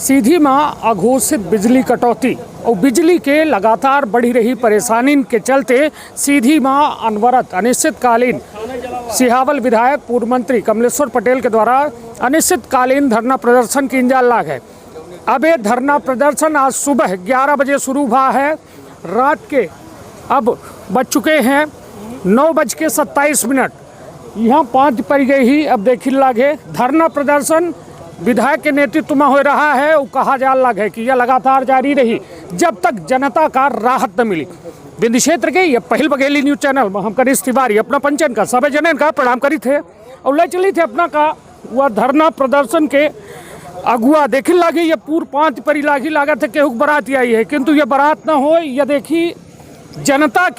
सीधी माँ अघोषित बिजली कटौती और बिजली के लगातार बढ़ी रही परेशानी के चलते सीधी माँ अनवरत अनिश्चितकालीन सिहावल विधायक पूर्व मंत्री कमलेश्वर पटेल के द्वारा अनिश्चितकालीन धरना प्रदर्शन की इंजाल लाग है। अब ये धरना प्रदर्शन आज सुबह 11 बजे शुरू हुआ है। रात के अब बज चुके हैं 9:27। यहाँ 5 पड़ गई ही अब देखिए लागे धरना प्रदर्शन विधायक के नेतृत्व में हो रहा है। वो कहा जा लग है कि यह लगातार जारी रही जब तक जनता का राहत न मिली। बिंद क्षेत्र के ये पहल बघेली न्यूज चैनल में हम करीश तिवारी अपना पंचन का सब जन का प्रणाम करी थे और ले चली थे अपना का वह धरना प्रदर्शन के अगुआ देखिए लागे ये पूर्व 5 परी लागी लागत है केहू बारात आई है, किंतु ये बारात ना हो। यह देखी जनता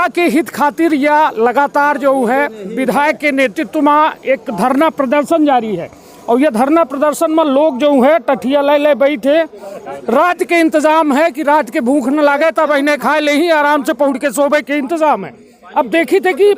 के हित खातिर या लगातार जो है विधायक के नेतृत्व में एक धरना प्रदर्शन जारी है। और यह धरना प्रदर्शन में लोग जो है टठिया ले बैठे, रात के इंतजाम है कि रात के भूख न लगे तब इन्हें खाए ले ही आराम से पहुँच के सोबे के इंतजाम है। अब देखी थे कि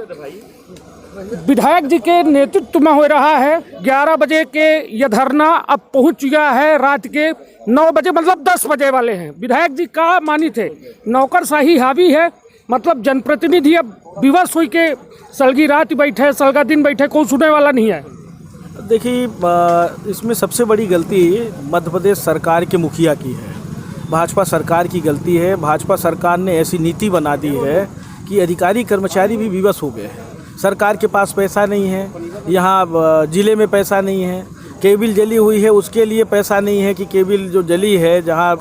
विधायक जी के नेतृत्व में हो रहा है 11 बजे के यह धरना अब पहुंच गया है रात के 9 बजे, मतलब 10 बजे वाले हैं। विधायक जी का मानी थे नौकरशाही हावी है, मतलब जनप्रतिनिधि अब विवश हुई के सलगी रात बैठे सलगा दिन बैठे कोई सुनने वाला नहीं है। देखिए, इसमें सबसे बड़ी गलती मध्य प्रदेश सरकार के मुखिया की है, भाजपा सरकार की गलती है। भाजपा सरकार ने ऐसी नीति बना दी है कि अधिकारी कर्मचारी भी विवश हो गए हैं। सरकार के पास पैसा नहीं है, यहाँ ज़िले में पैसा नहीं है, केबिल जली हुई है उसके लिए पैसा नहीं है कि केबिल जो जली है जहाँ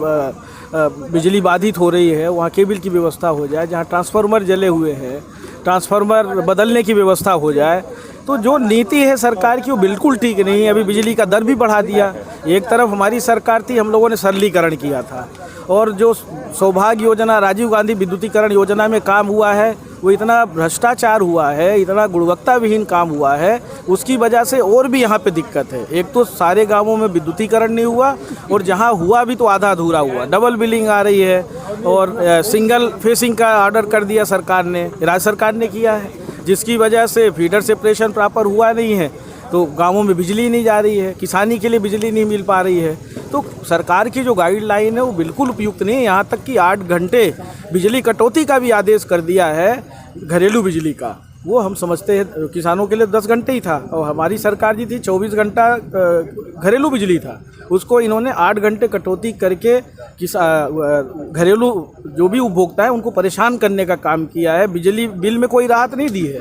बिजली बाधित हो रही है वहाँ केबिल की व्यवस्था हो जाए, जहाँ ट्रांसफार्मर जले हुए हैं ट्रांसफार्मर बदलने की व्यवस्था हो जाए। तो जो नीति है सरकार की वो बिल्कुल ठीक नहीं है। अभी बिजली का दर भी बढ़ा दिया। एक तरफ हमारी सरकार थी, हम लोगों ने सरलीकरण किया था, और जो सौभाग्य योजना राजीव गांधी विद्युतीकरण योजना में काम हुआ है वो इतना भ्रष्टाचार हुआ है, इतना गुणवत्ता विहीन काम हुआ है, उसकी वजह से और भी यहाँ पे दिक्कत है। एक तो सारे गांवों में विद्युतीकरण नहीं हुआ और जहाँ हुआ भी तो आधा अधूरा हुआ, डबल बिलिंग आ रही है, और सिंगल फेसिंग का ऑर्डर कर दिया सरकार ने, राज्य सरकार ने किया है, जिसकी वजह से फीडर सेपरेशन प्रॉपर हुआ नहीं है, तो गांवों में बिजली नहीं जा रही है, किसानी के लिए बिजली नहीं मिल पा रही है। तो सरकार की जो गाइडलाइन है वो बिल्कुल उपयुक्त नहीं है। यहाँ तक कि 8 घंटे बिजली कटौती का भी आदेश कर दिया है घरेलू बिजली का। वो हम समझते हैं किसानों के लिए 10 घंटे ही था, और हमारी सरकार जी थी 24 घंटा घरेलू बिजली था, उसको इन्होंने 8 घंटे कटौती करके घरेलू जो भी उपभोक्ता है उनको परेशान करने का काम किया है। बिजली बिल में कोई राहत नहीं दी है,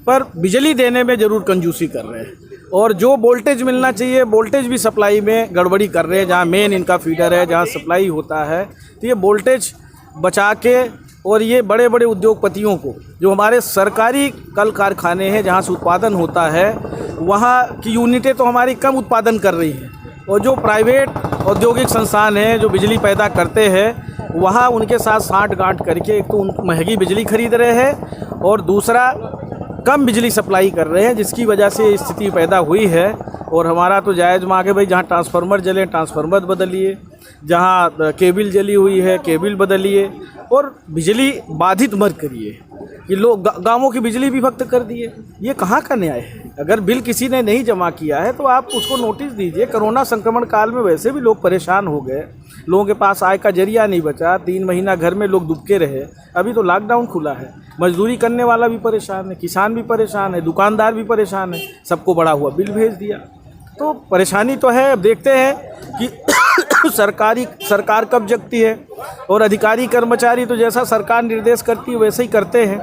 पर बिजली देने में ज़रूर कंजूसी कर रहे हैं, और जो वोल्टेज मिलना चाहिए वोल्टेज भी सप्लाई में गड़बड़ी कर रहे हैं। जहाँ मेन इनका फीडर है, जहाँ सप्लाई होता है, तो ये वोल्टेज बचा के, और ये बड़े बड़े उद्योगपतियों को, जो हमारे सरकारी कल कारखाने हैं जहाँ से उत्पादन होता है, वहाँ की यूनिटें तो हमारी कम उत्पादन कर रही हैं, और जो प्राइवेट औद्योगिक संस्थान हैं जो बिजली पैदा करते हैं वहाँ उनके साथ साठ-गांठ करके एक तो उन महंगी बिजली खरीद रहे हैं, और दूसरा कम बिजली सप्लाई कर रहे हैं, जिसकी वजह से स्थिति पैदा हुई है। और हमारा तो जायज़ मांग है भाई, जहाँ ट्रांसफार्मर जले ट्रांसफार्मर बदलिए, जहाँ केबिल जली हुई है केबिल बदलिए, और बिजली बाधित मत करिए। ये लोग गांवों की बिजली भी वक्त कर दिए, ये कहाँ का न्याय है? अगर बिल किसी ने नहीं जमा किया है तो आप उसको नोटिस दीजिए। कोरोना संक्रमण काल में वैसे भी लोग परेशान हो गए, लोगों के पास आय का जरिया नहीं बचा, 3 महीना घर में लोग दुबके रहे। अभी तो लॉकडाउन खुला है, मजदूरी करने वाला भी परेशान है, किसान भी परेशान है, दुकानदार भी परेशान है, सबको बड़ा हुआ बिल भेज दिया। तो परेशानी तो है। अब देखते हैं कि सरकार कब जगती है, और अधिकारी कर्मचारी तो जैसा सरकार निर्देश करती है वैसे ही करते हैं।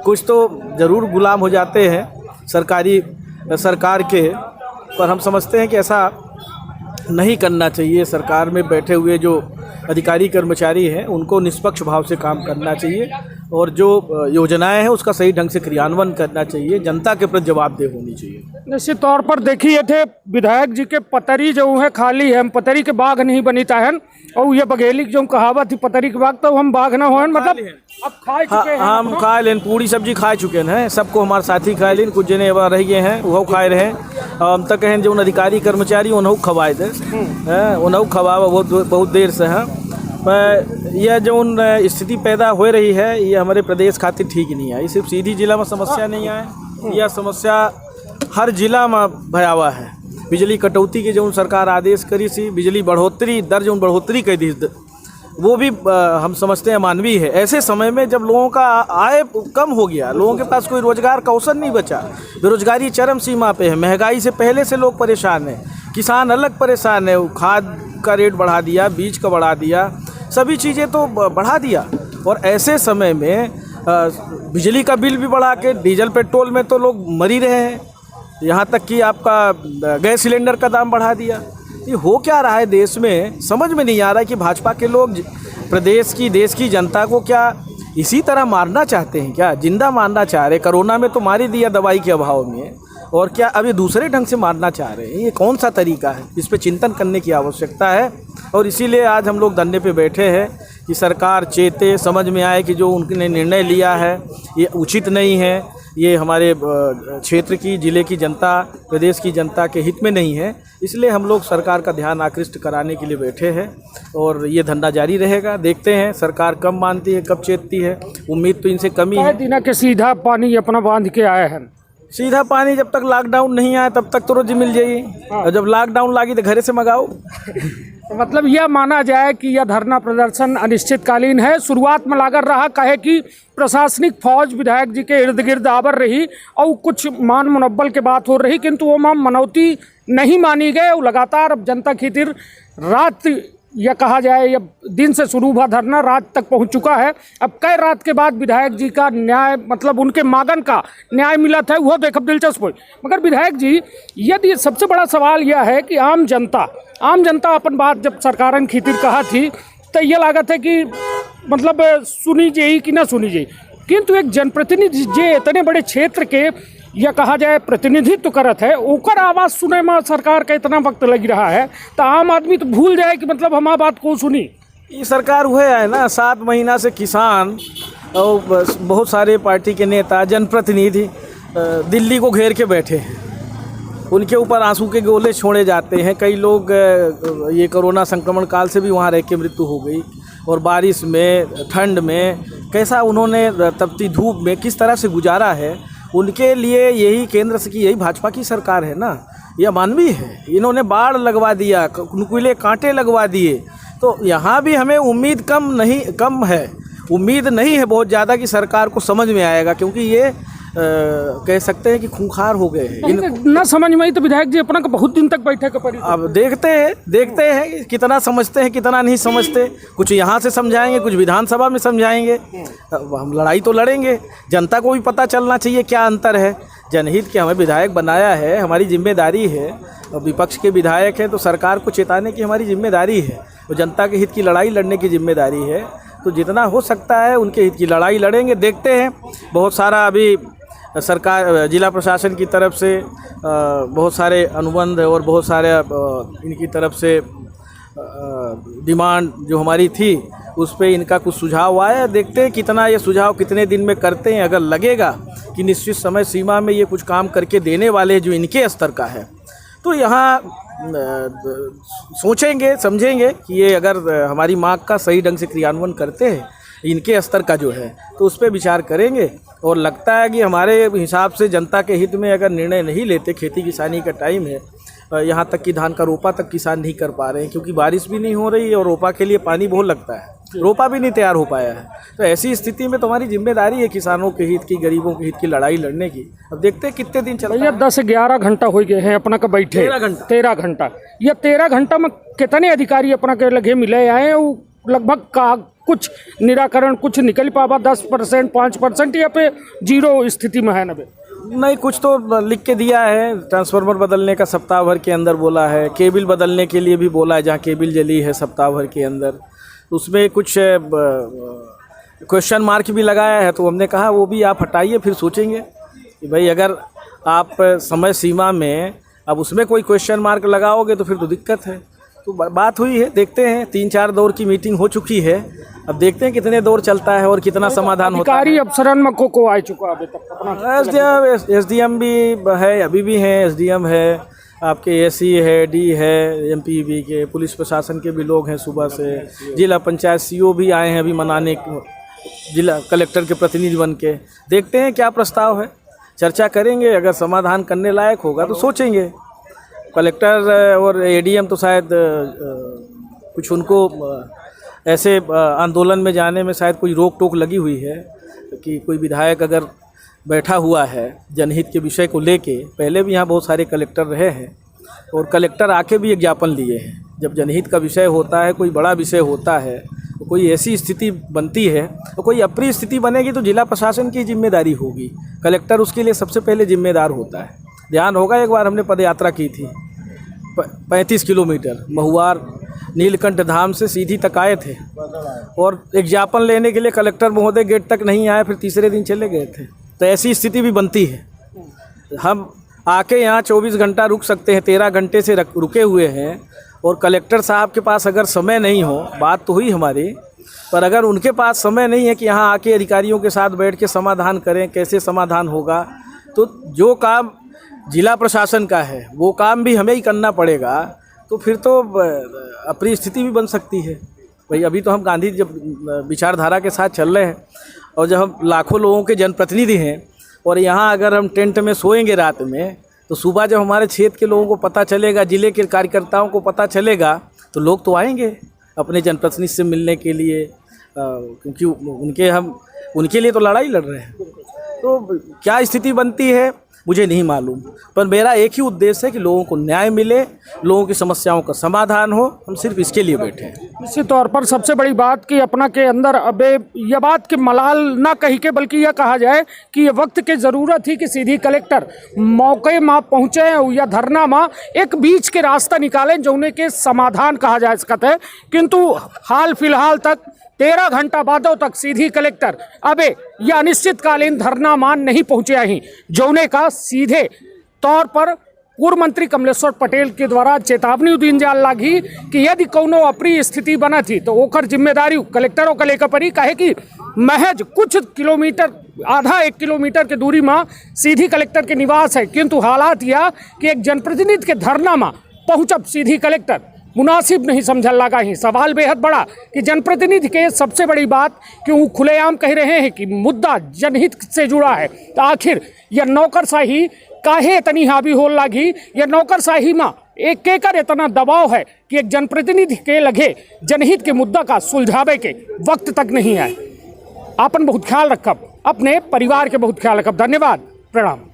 कुछ तो ज़रूर गुलाम हो जाते हैं सरकार के, पर हम समझते हैं कि ऐसा नहीं करना चाहिए। सरकार में बैठे हुए जो अधिकारी कर्मचारी हैं उनको निष्पक्ष भाव से काम करना चाहिए, और जो योजनाएं हैं उसका सही ढंग से क्रियान्वयन करना चाहिए, जनता के प्रति जवाबदेह होनी चाहिए। निश्चित तौर पर देखिए थे विधायक जी के पतरी जो है खाली है, हम पतरी के बाग नहीं बनीता है, और ये बघेली जो कहावत थी पतरी के बाग, तो हम बाग ना हो, मतलब अब खा चुके हैं। हम खा लें, पूरी सब्जी खा चुके हैं, सबको हमारे साथी खा लें, कुछ जने रह गए हैं वो खाए रहे। हम तक कहें जो अधिकारी कर्मचारी उन्होंने खवाए थे, उन्होंने खवावा बहुत देर से है। यह जो स्थिति पैदा हो रही है ये हमारे प्रदेश खातिर ठीक नहीं है। ये सिर्फ सीधी जिला में समस्या नहीं है, यह समस्या हर जिला में भयावह है। बिजली कटौती के जो सरकार आदेश करी सी, बिजली बढ़ोतरी दर जो बढ़ोतरी कही थी, वो भी हम समझते हैं मानवीय है। ऐसे समय में जब लोगों का आय कम हो गया, लोगों के पास कोई रोजगार का अवसर नहीं बचा, बेरोजगारी चरम सीमा पे है, महंगाई से पहले से लोग परेशान हैं, किसान अलग परेशान है, खाद का रेट बढ़ा दिया, बीज का बढ़ा दिया, सभी चीज़ें तो बढ़ा दिया। और ऐसे समय में बिजली का बिल भी बढ़ा के, डीजल पेट्रोल में तो लोग मर ही रहे हैं, यहाँ तक कि आपका गैस सिलेंडर का दाम बढ़ा दिया। ये हो क्या रहा है देश में, समझ में नहीं आ रहा है कि भाजपा के लोग प्रदेश की, देश की जनता को क्या इसी तरह मारना चाहते हैं, क्या जिंदा मारना चाह रहे हैं? कोरोना में तो मार ही दिया दवाई के अभाव में, और क्या अभी दूसरे ढंग से मारना चाह रहे हैं? ये कौन सा तरीका है? इस पे चिंतन करने की आवश्यकता है। और इसीलिए आज हम लोग धरने पे बैठे हैं कि सरकार चेते, समझ में आए कि जो उनने निर्णय लिया है ये उचित नहीं है, ये हमारे क्षेत्र की, ज़िले की जनता, प्रदेश की जनता के हित में नहीं है। इसलिए हम लोग सरकार का ध्यान आकृष्ट कराने के लिए बैठे हैं और ये धंधा जारी रहेगा। देखते हैं सरकार कब मानती है, कब चेतती है। उम्मीद तो इनसे कम ही है। दिन के सीधा पानी अपना बांध के आए हैं, सीधा पानी जब तक लॉकडाउन नहीं आया तब तक तो रोजी मिल जाएगी, और जब लॉकडाउन लागी तो घरे से मंगाओ। तो मतलब यह माना जाए कि यह धरना प्रदर्शन अनिश्चितकालीन है। शुरुआत में लागत रहा कहे कि प्रशासनिक फौज विधायक जी के इर्द गिर्द आवर रही और कुछ मान मुनब्बल के बात हो रही, किंतु वो माम मनौती नहीं मानी गए। वो लगातार अब जनता की खातिर रात, या कहा जाए या दिन से शुरू हुआ धरना रात तक पहुंच चुका है। अब कई रात के बाद विधायक जी का न्याय, मतलब उनके मांगन का न्याय मिला था, वो देखब दिलचस्प हुई। मगर विधायक जी, यदि सबसे बड़ा सवाल यह है कि आम जनता अपन बात जब सरकारन खातिर कहा थी तो यह लागत है कि मतलब सुनी जाई कि ना सुनी जाई, किंतु एक जनप्रतिनिधि जे इतने बड़े क्षेत्र के या कहा जाए प्रतिनिधित्व करत है, ओकर आवाज़ सुने में सरकार का इतना वक्त लग रहा है, तो आम आदमी तो भूल जाए कि मतलब हमारी बात को सुनी। ये सरकार हुए है ना, 7 महीना से किसान और बहुत सारे पार्टी के नेता, जनप्रतिनिधि दिल्ली को घेर के बैठे हैं। उनके ऊपर आंसू के गोले छोड़े जाते हैं। कई लोग ये कोरोना संक्रमण काल से भी वहाँ रह के मृत्यु हो गई, और बारिश में, ठंड में कैसा उन्होंने तपती धूप में किस तरह से गुजारा है। उनके लिए यही केंद्र से की, यही भाजपा की सरकार है ना, यह मानवीय है। इन्होंने बाढ़ लगवा दिया, नुकीले कांटे लगवा दिए, तो यहाँ भी हमें उम्मीद कम है, उम्मीद नहीं है बहुत ज़्यादा कि सरकार को समझ में आएगा, क्योंकि ये कह सकते हैं कि खूंखार हो गए हैं। ना समझ में आई तो विधायक जी अपना को बहुत दिन तक बैठे के पड़ी। अब देखते हैं कितना समझते हैं, कितना नहीं समझते। कुछ यहाँ से समझाएंगे, कुछ विधानसभा में समझाएंगे। हम लड़ाई तो लड़ेंगे, जनता को भी पता चलना चाहिए क्या अंतर है। जनहित के हमें विधायक बनाया है, हमारी जिम्मेदारी है, और विपक्ष के विधायक हैं तो सरकार को चेताने की हमारी जिम्मेदारी है, और जनता के हित की लड़ाई लड़ने की जिम्मेदारी है। तो जितना हो सकता है उनके हित की लड़ाई लड़ेंगे। देखते हैं, बहुत सारा अभी सरकार, जिला प्रशासन की तरफ से बहुत सारे अनुबंध और बहुत सारे इनकी तरफ से डिमांड जो हमारी थी उस पे इनका कुछ सुझाव आया। देखते हैं कितना ये सुझाव कितने दिन में करते हैं। अगर लगेगा कि निश्चित समय सीमा में ये कुछ काम करके देने वाले जो इनके स्तर का है, तो यहाँ सोचेंगे, समझेंगे कि ये अगर हमारी मांग का सही ढंग से क्रियान्वयन करते हैं इनके स्तर का जो है, तो उस पर विचार करेंगे। और लगता है कि हमारे हिसाब से जनता के हित में अगर निर्णय नहीं लेते, खेती किसानी का टाइम है, यहाँ तक कि धान का रोपा तक किसान नहीं कर पा रहे हैं, क्योंकि बारिश भी नहीं हो रही है और रोपा के लिए पानी बहुत लगता है, रोपा भी नहीं तैयार हो पाया है। तो ऐसी स्थिति में तो हमारी जिम्मेदारी है किसानों के हित की, गरीबों के हित की लड़ाई लड़ने की। अब देखते हैं कितने दिन चलता है। 10-11 घंटा हो गए हैं अपना का बैठे। 13 घंटा। यह 13 घंटा में कितने अधिकारी अपना के लगे मिले आए, वो लगभग का कुछ निराकरण कुछ निकल पावा, 10%, 5% या पे जीरो स्थिति में है? नहीं, कुछ तो लिख के दिया है। ट्रांसफार्मर बदलने का सप्ताह भर के अंदर बोला है, केबिल बदलने के लिए भी बोला है, जहाँ केबिल जली है सप्ताह भर के अंदर। उसमें कुछ क्वेश्चन मार्क भी लगाया है, तो हमने कहा वो भी आप हटाइए, फिर सोचेंगे कि भाई अगर आप समय सीमा में अब उसमें कोई क्वेश्चन मार्क लगाओगे तो फिर तो दिक्कत है। तो बात हुई है, देखते हैं। 3-4 दौर की मीटिंग हो चुकी है, अब देखते हैं कितने दौर चलता है और कितना समाधान होता है। अधिकारी अफसरन में को आ चुका अभी तक अपना? एसडीएम भी है, अभी भी हैं, एसडीएम है, आपके एससी है, डी है, एमपीवी के, पुलिस प्रशासन के भी लोग हैं सुबह से, जिला पंचायत सीओ भी आए हैं अभी मनाने, जिला कलेक्टर के प्रतिनिधि बन के। देखते हैं क्या प्रस्ताव है, चर्चा करेंगे, अगर समाधान करने लायक होगा तो सोचेंगे। कलेक्टर और एडीएम तो शायद कुछ उनको ऐसे आंदोलन में जाने में शायद कोई रोक टोक लगी हुई है कि कोई विधायक अगर बैठा हुआ है जनहित के विषय को लेके। पहले भी यहाँ बहुत सारे कलेक्टर रहे हैं और कलेक्टर आके भी एक ज्ञापन लिए हैं। जब जनहित का विषय होता है, कोई बड़ा विषय होता है, तो कोई ऐसी स्थिति बनती है, तो कोई अप्रिय स्थिति बनेगी तो जिला प्रशासन की जिम्मेदारी होगी। कलेक्टर उसके लिए सबसे पहले जिम्मेदार होता है। ध्यान होगा, एक बार हमने पदयात्रा की थी 35 किलोमीटर, महुआर नीलकंठ धाम से सीधी तक आए थे और एक ज्ञापन लेने के लिए कलेक्टर महोदय गेट तक नहीं आए, फिर तीसरे दिन चले गए थे। तो ऐसी स्थिति भी बनती है। हम आके यहाँ 24 घंटा रुक सकते हैं, 13 घंटे से रुके हुए हैं और कलेक्टर साहब के पास अगर समय नहीं हो, बात तो हुई हमारी, पर अगर उनके पास समय नहीं है कि यहाँ आके अधिकारियों के साथ बैठ के समाधान करें, कैसे समाधान होगा, तो जो काम जिला प्रशासन का है वो काम भी हमें ही करना पड़ेगा। तो फिर तो अप्रिय स्थिति भी बन सकती है। भाई अभी तो हम गांधी जब विचारधारा के साथ चल रहे हैं और जब हम लाखों लोगों के जनप्रतिनिधि हैं और यहाँ अगर हम टेंट में सोएंगे रात में, तो सुबह जब हमारे क्षेत्र के लोगों को पता चलेगा, जिले के कार्यकर्ताओं को पता चलेगा, तो लोग तो आएंगे अपने जनप्रतिनिधि से मिलने के लिए, क्योंकि उनके लिए तो लड़ाई लड़ रहे हैं। तो क्या स्थिति बनती है मुझे नहीं मालूम, पर मेरा एक ही उद्देश्य है कि लोगों को न्याय मिले, लोगों की समस्याओं का समाधान हो। हम सिर्फ इसके लिए बैठे हैं। निश्चित तौर पर सबसे बड़ी बात कि अपना के अंदर अब यह बात कि मलाल ना कही के, बल्कि यह कहा जाए कि ये वक्त की ज़रूरत थी कि सीधी कलेक्टर मौके में पहुँचे या धरना में एक बीच के रास्ता निकालें जो उन्हें के समाधान कहा जा सकता है। किंतु हाल फिलहाल तक 13 घंटा बादों तक सीधी कलेक्टर अबे यह अनिश्चितकालीन धरना मान नहीं पहुंचे ही, जौने का सीधे तौर पर पूर्व मंत्री कमलेश्वर पटेल के द्वारा चेतावनी दी जान लगी कि यदि कोनो अप्रिय स्थिति बना थी तो ओकर जिम्मेदारी कलेक्टरों का लेकर पड़ी। कहे कि महज कुछ किलोमीटर, आधा 1 किलोमीटर के दूरी में सीधी कलेक्टर के निवास है, किंतु हालात यह कि एक जनप्रतिनिधि के धरना में पहुंचब सीधी कलेक्टर मुनासिब नहीं समझल लगा ही। सवाल बेहद बड़ा कि जनप्रतिनिधि के सबसे बड़ी बात कि वो खुलेआम कह रहे हैं कि मुद्दा जनहित से जुड़ा है, तो आखिर यह नौकरशाही काहे इतनी हावी हो लगी, यह नौकरशाही में एक केकर इतना दबाव है कि एक जनप्रतिनिधि के लगे जनहित के मुद्दा का सुलझावे के वक्त तक नहीं है। अपन बहुत ख्याल रखब, अपने परिवार के बहुत ख्याल रखब। धन्यवाद, प्रणाम।